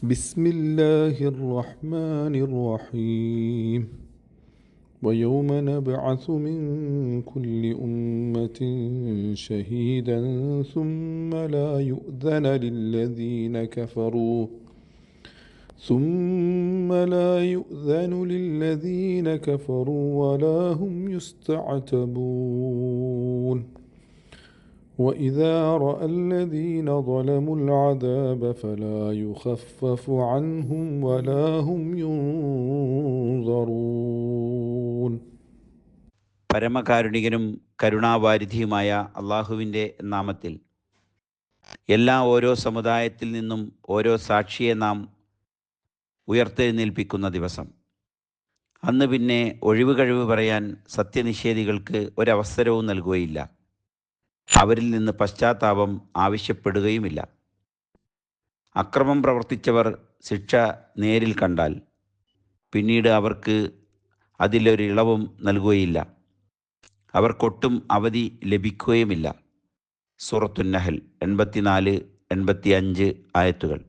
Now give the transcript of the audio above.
بسم الله الرحمن الرحيم ويوم نبعث من كل أمة شهيدا ثم لا يؤذن للذين كفروا ولا هم يستعتبون وإذا رأى الذين ظلموا العذاب فلا يخفف عنهم ولا هم ينظرون. പരമകാരുണികനും കരുണാവാരിധിയുമായ അള്ളാഹുവിൻ്റെ നാമത്തിൽ ഓരോ സമുദായത്തിൽ നിന്നും ഓരോ സാക്ഷിയെ നാം ഉയർത്തെഴുന്നേൽപ്പിക്കുന്ന ദിവസം. അന്ന് പിന്നെ ഒഴിവുകഴിവ് പറയാൻ സത്യനിഷേധികൾക്ക് ഒരവസരവും നൽകുകയില്ല. അവരിൽ നിന്ന് പശ്ചാത്താപം ആവശ്യപ്പെടുകയുമില്ല. അക്രമം പ്രവർത്തിച്ചവർ ശിക്ഷ നേരിൽ കണ്ടാൽ പിന്നീട് അവർക്ക് അതിലൊരിളവും നൽകുകയില്ല. അവർക്കൊട്ടും അവധി ലഭിക്കുകയുമില്ല. സൂറത്തുൻ നഹൽ 84-85 ആയത്തുകൾ.